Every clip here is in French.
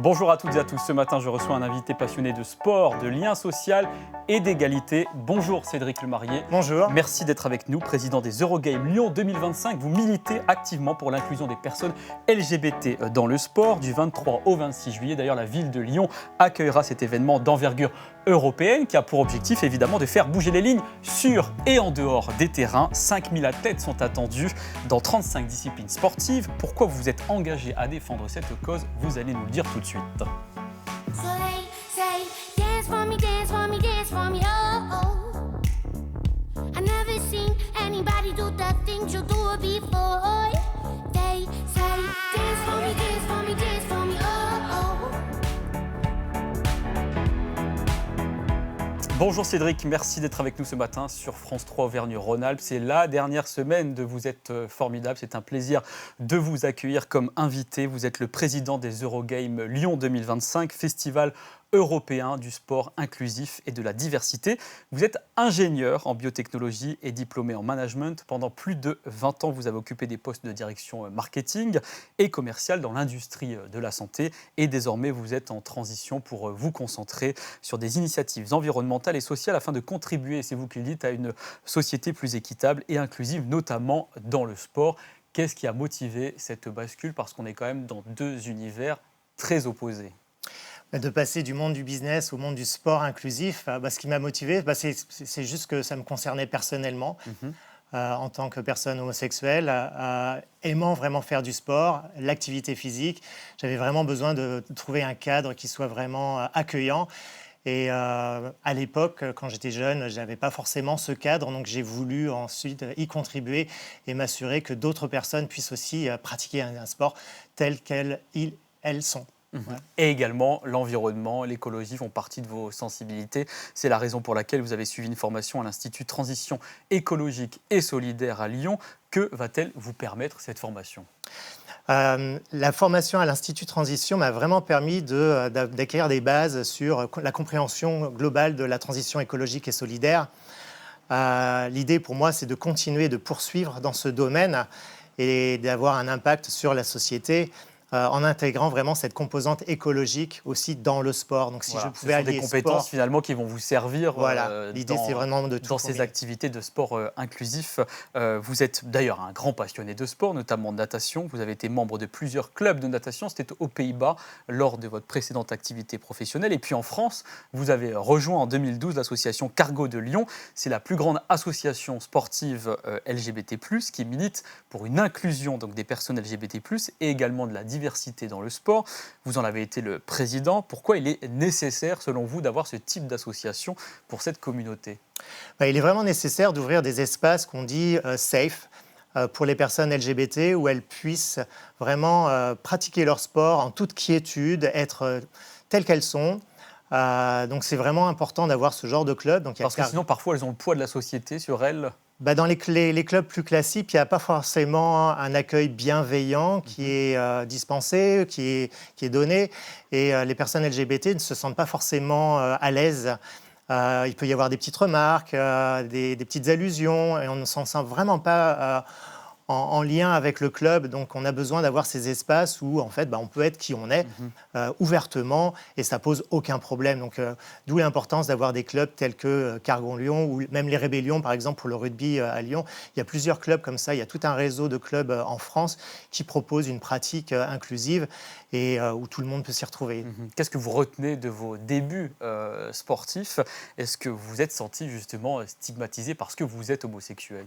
Bonjour à toutes et à tous. Ce matin, je reçois un invité passionné de sport, de lien social et d'égalité. Bonjour Cédric Lemarié. Bonjour. Merci d'être avec nous, président des Eurogames Lyon 2025. Vous militez activement pour l'inclusion des personnes LGBT dans le sport. Du 23 au 26 juillet, d'ailleurs, la ville de Lyon accueillera cet événement d'envergure européenne qui a pour objectif évidemment de faire bouger les lignes sur et en dehors des terrains. 5000 athlètes sont attendus dans 35 disciplines sportives. Pourquoi vous vous êtes engagé à défendre cette cause? Vous allez nous le dire tout de suite. So they say, dance for me, dance for me, dance for me, oh, oh. I never seen anybody do the things you do before. They say, dance for me, dance for me, dance for me, oh, oh. Bonjour Cédric, merci d'être avec nous ce matin sur France 3 Auvergne-Rhône-Alpes. C'est la dernière semaine de Vous êtes formidable. C'est un plaisir de vous accueillir comme invité. Vous êtes le président des Eurogames Lyon 2025, festival européen du sport inclusif et de la diversité. Vous êtes ingénieur en biotechnologie et diplômé en management. Pendant plus de 20 ans, vous avez occupé des postes de direction marketing et commercial dans l'industrie de la santé. Et désormais, vous êtes en transition pour vous concentrer sur des initiatives environnementales et sociales afin de contribuer, c'est vous qui le dites, à une société plus équitable et inclusive, notamment dans le sport. Qu'est-ce qui a motivé cette bascule? Parce qu'on est quand même dans deux univers très opposés. De passer du monde du business au monde du sport inclusif, ce qui m'a motivé, c'est juste que ça me concernait personnellement. En tant que personne homosexuelle, aimant vraiment faire du sport, l'activité physique, j'avais vraiment besoin de trouver un cadre qui soit vraiment accueillant. Et à l'époque, quand j'étais jeune, je n'avais pas forcément ce cadre, donc j'ai voulu ensuite y contribuer et m'assurer que d'autres personnes puissent aussi pratiquer un sport tel qu'elles sont. Ouais. Et également, l'environnement, l'écologie font partie de vos sensibilités. C'est la raison pour laquelle vous avez suivi une formation à l'Institut Transition écologique et solidaire à Lyon. Que va-t-elle vous permettre, cette formation ? La formation à l'Institut Transition m'a vraiment permis d'acquérir des bases sur la compréhension globale de la transition écologique et solidaire. L'idée pour moi, c'est de continuer de poursuivre dans ce domaine et d'avoir un impact sur la société. En intégrant vraiment cette composante écologique aussi dans le sport. Donc, si voilà, je pouvais ce sont allier des compétences sport, finalement qui vont vous servir l'idée, c'est vraiment de tout dans ces activités de sport inclusif. Vous êtes d'ailleurs un grand passionné de sport, notamment de natation. Vous avez été membre de plusieurs clubs de natation. C'était aux Pays-Bas lors de votre précédente activité professionnelle. Et puis en France, vous avez rejoint en 2012 l'association Cargo de Lyon. C'est la plus grande association sportive LGBT+, qui milite pour une inclusion donc, des personnes LGBT+, et également de la diversité dans le sport. Vous en avez été le président. Pourquoi il est nécessaire, selon vous, d'avoir ce type d'association pour cette communauté ? Il est vraiment nécessaire d'ouvrir des espaces qu'on dit safe pour les personnes LGBT, où elles puissent vraiment pratiquer leur sport en toute quiétude, être telles qu'elles sont. Donc c'est vraiment important d'avoir ce genre de club. Donc, parce que sinon, parfois, elles ont le poids de la société sur elles. Dans les clubs plus classiques, il n'y a pas forcément un accueil bienveillant qui est dispensé, qui est donné. Et les personnes LGBT ne se sentent pas forcément à l'aise. Il peut y avoir des petites remarques, des petites allusions, et on ne s'en sent vraiment pas en lien avec le club. Donc, on a besoin d'avoir ces espaces où, en fait, on peut être qui on est, ouvertement, et ça pose aucun problème. Donc, d'où l'importance d'avoir des clubs tels que Cargo Lyon, ou même les Rébellions, par exemple, pour le rugby à Lyon. Il y a plusieurs clubs comme ça. Il y a tout un réseau de clubs en France qui proposent une pratique inclusive et où tout le monde peut s'y retrouver. Qu'est-ce que vous retenez de vos débuts sportifs ? Est-ce que vous vous êtes senti justement stigmatisé parce que vous êtes homosexuel ?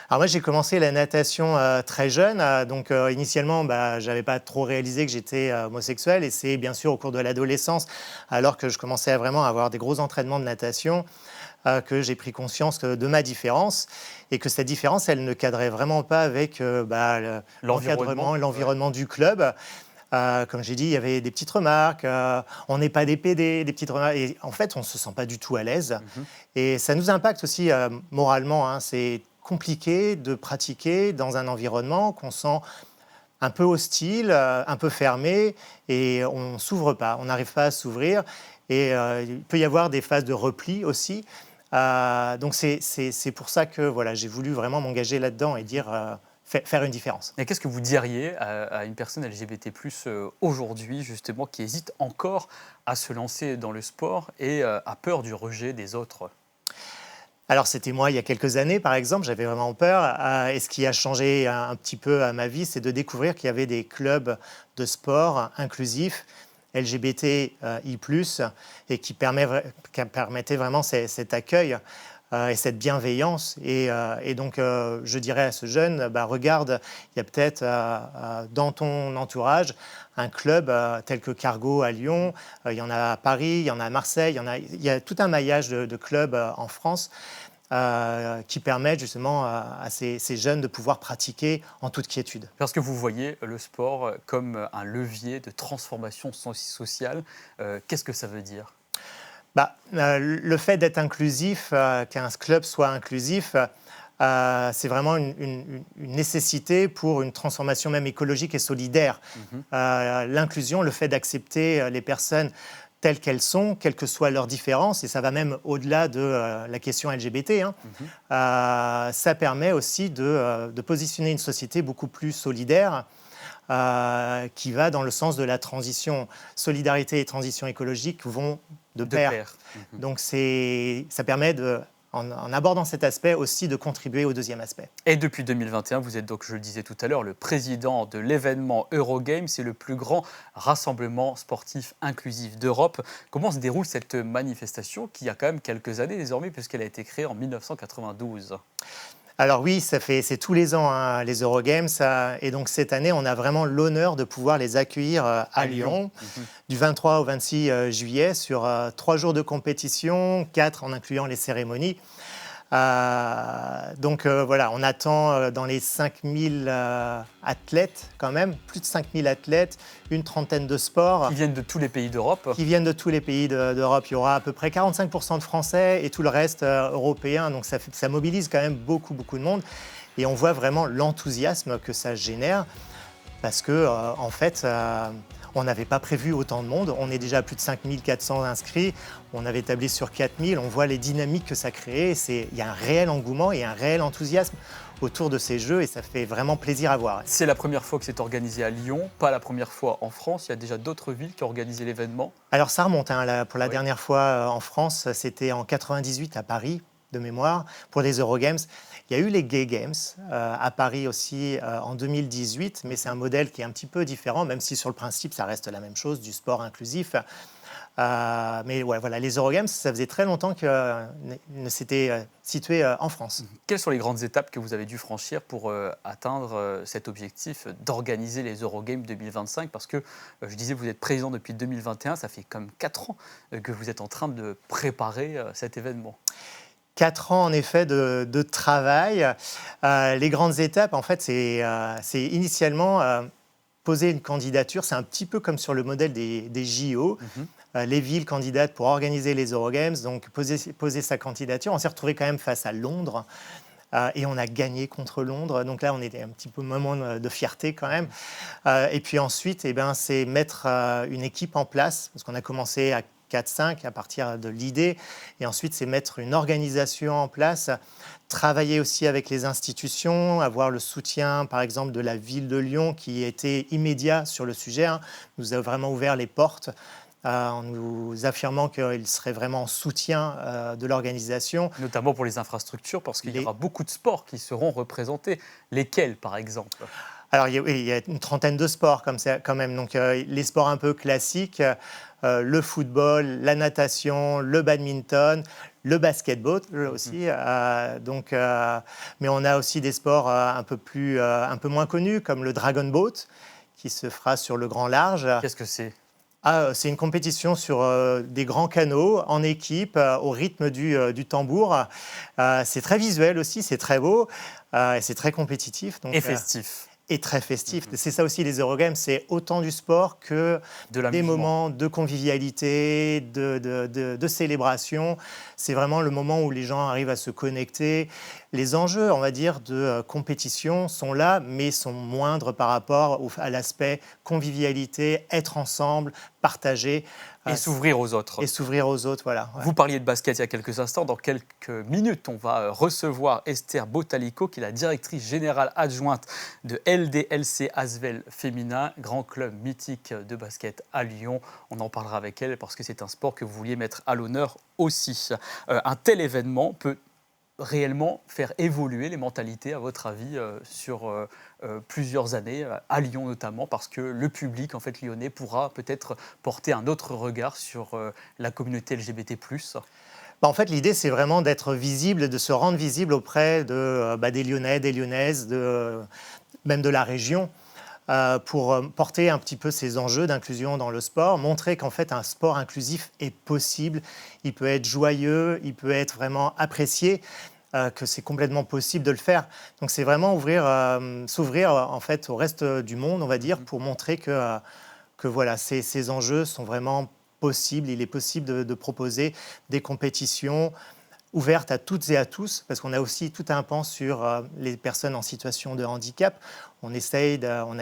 Alors moi, j'ai commencé la natation très jeune. Donc initialement, je n'avais pas trop réalisé que j'étais homosexuel. Et c'est bien sûr au cours de l'adolescence, alors que je commençais à vraiment avoir des gros entraînements de natation, que j'ai pris conscience de ma différence et que cette différence, elle ne cadrait vraiment pas avec l'environnement du club. Comme j'ai dit, il y avait des petites remarques, on n'est pas des PD, des petites remarques. Et en fait, on ne se sent pas du tout à l'aise. Et ça nous impacte aussi moralement. C'est compliqué de pratiquer dans un environnement qu'on sent un peu hostile, un peu fermé, et on ne s'ouvre pas, on n'arrive pas à s'ouvrir. Et il peut y avoir des phases de repli aussi. Donc c'est pour ça que j'ai voulu vraiment m'engager là-dedans et dire faire une différence. Et qu'est-ce que vous diriez à une personne LGBT+, aujourd'hui, justement, qui hésite encore à se lancer dans le sport et a peur du rejet des autres? Alors c'était moi il y a quelques années par exemple, j'avais vraiment peur. Et ce qui a changé un petit peu à ma vie, c'est de découvrir qu'il y avait des clubs de sport inclusifs, LGBTI+, et qui permettaient vraiment cet accueil et cette bienveillance. Et donc je dirais à ce jeune, regarde, il y a peut-être dans ton entourage un club tel que Cargo à Lyon, il y en a à Paris, il y en a à Marseille, il y a tout un maillage de clubs en France qui permettent justement à ces jeunes de pouvoir pratiquer en toute quiétude. Parce que vous voyez le sport comme un levier de transformation sociale. Qu'est-ce que ça veut dire? Le fait d'être inclusif, qu'un club soit inclusif, c'est vraiment une nécessité pour une transformation même écologique et solidaire. L'inclusion, le fait d'accepter les personnes telles qu'elles sont, quelles que soient leurs différences, et ça va même au-delà de la question LGBT, ça permet aussi de positionner une société beaucoup plus solidaire, qui va dans le sens de la transition. Solidarité et transition écologique vont de pair. Donc ça permet en abordant cet aspect aussi de contribuer au deuxième aspect. Et depuis 2021, vous êtes donc, je le disais tout à l'heure, le président de l'événement Eurogames. C'est le plus grand rassemblement sportif inclusif d'Europe. Comment se déroule cette manifestation qui a quand même quelques années désormais puisqu'elle a été créée en 1992? Alors oui, c'est tous les ans les Eurogames, et donc cette année, on a vraiment l'honneur de pouvoir les accueillir à Lyon, du 23 au 26 juillet, sur 3 jours de compétition, 4 en incluant les cérémonies. Donc voilà, on attend dans les 5000 athlètes quand même, plus de 5000 athlètes, une trentaine de sports. Qui viennent de tous les pays d'Europe. Qui viennent de tous les pays d'Europe. Il y aura à peu près 45% de Français et tout le reste européen. Donc ça mobilise quand même beaucoup de monde. Et on voit vraiment l'enthousiasme que ça génère parce que en fait, on n'avait pas prévu autant de monde. On est déjà à plus de 5400 inscrits. On avait établi sur 4000. On voit les dynamiques que ça crée. Il y a un réel engouement et un réel enthousiasme autour de ces jeux et ça fait vraiment plaisir à voir. C'est la première fois que c'est organisé à Lyon, pas la première fois en France. Il y a déjà d'autres villes qui ont organisé l'événement. Alors ça remonte. Pour la dernière fois en France, c'était en 98 à Paris, de mémoire, pour des Eurogames. Il y a eu les Gay Games à Paris aussi en 2018, mais c'est un modèle qui est un petit peu différent, même si sur le principe, ça reste la même chose, du sport inclusif. Mais ouais, voilà, les Eurogames, ça faisait très longtemps qu'ils ne s'étaient situés en France. Quelles sont les grandes étapes que vous avez dû franchir pour atteindre cet objectif d'organiser les Eurogames 2025? Parce que, je disais, vous êtes président depuis 2021, ça fait comme 4 ans que vous êtes en train de préparer cet événement. 4 ans, en effet, de travail. Les grandes étapes, en fait, c'est initialement poser une candidature. C'est un petit peu comme sur le modèle des JO. Les villes candidates pour organiser les Eurogames, donc poser sa candidature. On s'est retrouvé quand même face à Londres. Et on a gagné contre Londres. Donc là, on était un petit peu moment de fierté quand même. Et puis ensuite, c'est mettre une équipe en place, parce qu'on a commencé à 4-5 à partir de l'idée. Et ensuite, c'est mettre une organisation en place, travailler aussi avec les institutions, avoir le soutien, par exemple, de la ville de Lyon qui était immédiat sur le sujet, nous a vraiment ouvert les portes en nous affirmant qu'il serait vraiment en soutien de l'organisation. Notamment pour les infrastructures, parce qu'il y aura beaucoup de sports qui seront représentés. Lesquels, par exemple? Alors, il y a une trentaine de sports comme ça, quand même. Donc, les sports un peu classiques, le football, la natation, le badminton, le basketball aussi. Mais on a aussi des sports un peu moins connus, comme le dragon boat, qui se fera sur le grand large. Qu'est-ce que c'est? C'est une compétition sur des grands canaux, en équipe, au rythme du tambour. C'est très visuel aussi, c'est très beau, et c'est très compétitif. Donc, et festif. Et très festif. C'est ça aussi les Eurogames, c'est autant du sport que des moments de convivialité, de célébration. C'est vraiment le moment où les gens arrivent à se connecter. les enjeux, on va dire, de compétition sont là, mais sont moindres par rapport à l'aspect convivialité, être ensemble, partager. Et s'ouvrir aux autres. Et s'ouvrir aux autres, voilà. Ouais. Vous parliez de basket il y a quelques instants. Dans quelques minutes, on va recevoir Esther Botalico, qui est la directrice générale adjointe de LDLC Asvel Féminin, grand club mythique de basket à Lyon. On en parlera avec elle parce que c'est un sport que vous vouliez mettre à l'honneur aussi. Un tel événement peut réellement faire évoluer les mentalités, à votre avis, sur plusieurs années, à Lyon notamment, parce que le public en fait, lyonnais pourra peut-être porter un autre regard sur la communauté LGBT+. En fait, l'idée, c'est vraiment d'être visible, de se rendre visible auprès des Lyonnais, des Lyonnaises, même de la région, pour porter un petit peu ces enjeux d'inclusion dans le sport, montrer qu'en fait, un sport inclusif est possible, il peut être joyeux, il peut être vraiment apprécié, que c'est complètement possible de le faire. Donc, c'est vraiment s'ouvrir en fait au reste du monde, on va dire, pour montrer que voilà, ces enjeux sont vraiment possibles. Il est possible de proposer des compétitions ouvertes à toutes et à tous, parce qu'on a aussi tout un pan sur les personnes en situation de handicap. On a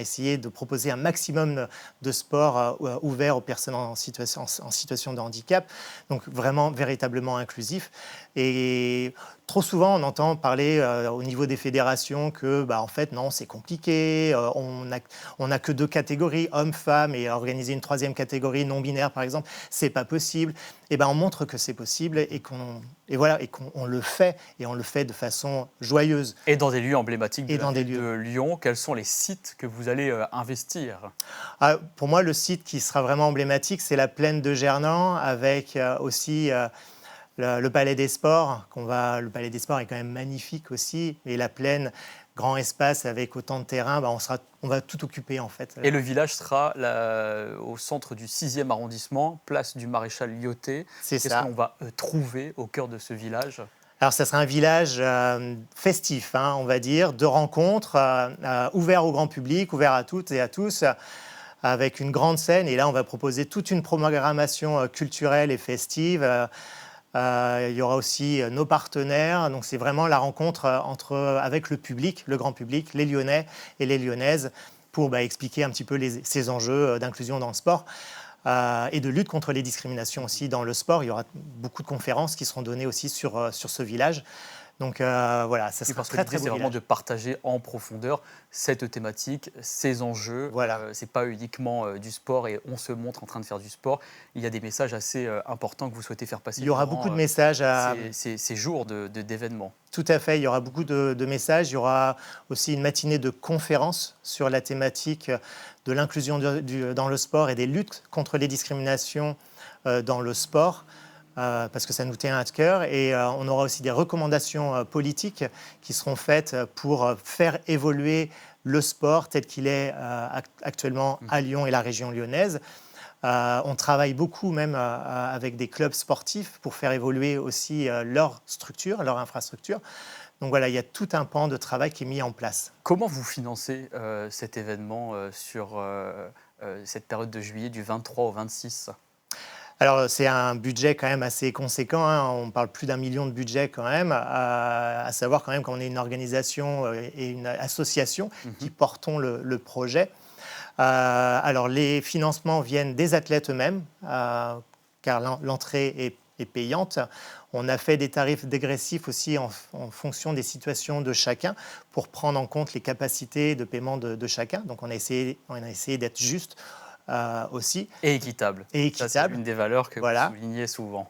essayé de proposer un maximum de sports ouverts aux personnes en situation de handicap, donc vraiment véritablement inclusif. Et trop souvent, on entend parler au niveau des fédérations que, en fait, non, c'est compliqué, on n'a que 2 catégories, hommes-femmes, et organiser une 3e catégorie non-binaire, par exemple, c'est pas possible. Et on montre que c'est possible et qu'on le fait, et on le fait de façon joyeuse. Et dans des lieux emblématiques de Lyon, quels sont les sites que vous allez investir ? Pour moi, le site qui sera vraiment emblématique, c'est la plaine de Gernan, avec aussi le Palais des Sports. Le Palais des Sports est quand même magnifique aussi, et la plaine, grand espace avec autant de terrain, on va tout occuper en fait. Et le village sera au centre du 6e arrondissement, place du Maréchal Lyoté. Qu'est-ce qu'on va trouver au cœur de ce village ? Alors, ça sera un village festif, on va dire, de rencontres, ouvert au grand public, ouvert à toutes et à tous, avec une grande scène. Et là, on va proposer toute une programmation culturelle et festive. Il y aura aussi nos partenaires. Donc, c'est vraiment la rencontre avec le public, le grand public, les Lyonnais et les Lyonnaises, pour expliquer un petit peu ces enjeux d'inclusion dans le sport. Et de lutte contre les discriminations aussi dans le sport. Il y aura beaucoup de conférences qui seront données aussi sur ce village. Donc voilà, ça sera très beau village. C'est vraiment de partager en profondeur cette thématique, ces enjeux. Voilà. Ce n'est pas uniquement du sport et on se montre en train de faire du sport. Il y a des messages assez importants que vous souhaitez faire passer. Il y aura beaucoup de messages ces jours d'événements. Tout à fait, il y aura beaucoup de messages. Il y aura aussi une matinée de conférences sur la thématique de l'inclusion dans le sport et des luttes contre les discriminations dans le sport. Parce que ça nous tient à cœur. Et on aura aussi des recommandations politiques qui seront faites pour faire évoluer le sport tel qu'il est actuellement à Lyon et la région lyonnaise. On travaille beaucoup même avec des clubs sportifs pour faire évoluer aussi leur structure, leur infrastructure. Donc voilà, il y a tout un pan de travail qui est mis en place. Comment vous financez cet événement sur cette période de juillet du 23 au 26 ? Alors, c'est un budget quand même assez conséquent. On parle plus d'1 million de budget quand même, à savoir quand même qu'on est une organisation et une association qui portons le projet. Alors, les financements viennent des athlètes eux-mêmes, car l'entrée est payante. On a fait des tarifs dégressifs aussi en fonction des situations de chacun pour prendre en compte les capacités de paiement de chacun. Donc, on a essayé d'être juste. Aussi. Et équitable. Ça, c'est une des valeurs que vous soulignez souvent.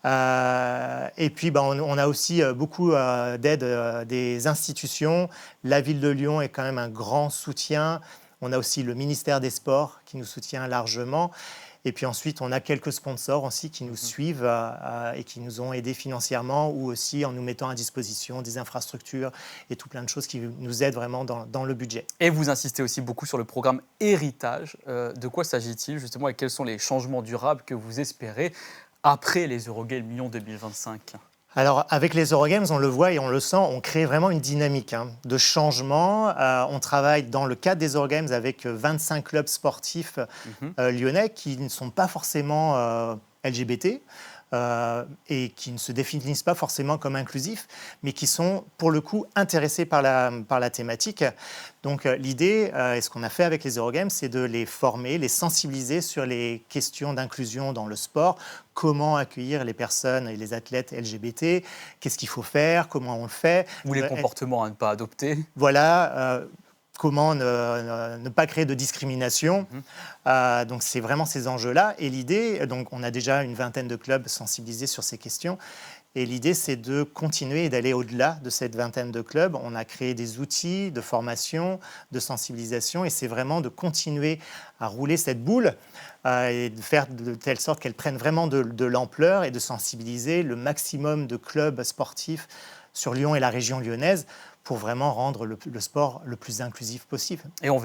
Et puis, on a aussi beaucoup d'aide des institutions. La ville de Lyon est quand même un grand soutien. On a aussi le ministère des Sports qui nous soutient largement. Et puis ensuite, on a quelques sponsors aussi qui nous suivent et qui nous ont aidés financièrement ou aussi en nous mettant à disposition des infrastructures et tout plein de choses qui nous aident vraiment dans le budget. Et vous insistez aussi beaucoup sur le programme Héritage. De quoi s'agit-il justement et quels sont les changements durables que vous espérez après les Eurogames Lyon 2025 ? Alors, avec les Eurogames, on le voit et on le sent, on crée vraiment une dynamique de changement. On travaille dans le cadre des Eurogames avec 25 clubs sportifs lyonnais qui ne sont pas forcément LGBT. et qui ne se définissent pas forcément comme inclusifs, mais qui sont pour le coup intéressés par la thématique. Donc l'idée, et ce qu'on a fait avec les Eurogames, c'est de les former, les sensibiliser sur les questions d'inclusion dans le sport, comment accueillir les personnes et les athlètes LGBT, qu'est-ce qu'il faut faire, comment on le fait. Ou les comportements à ne pas adopter. Voilà. Comment ne pas créer de discrimination. Donc c'est vraiment ces enjeux-là. Et l'idée, donc on a déjà une vingtaine de clubs sensibilisés sur ces questions. Et l'idée, c'est de continuer et d'aller au-delà de cette vingtaine de clubs. On a créé des outils de formation, de sensibilisation, et c'est vraiment de continuer à rouler cette boule et de faire de telle sorte qu'elle prenne vraiment de l'ampleur et de sensibiliser le maximum de clubs sportifs sur Lyon et la région lyonnaise pour vraiment rendre le sport le plus inclusif possible. Et on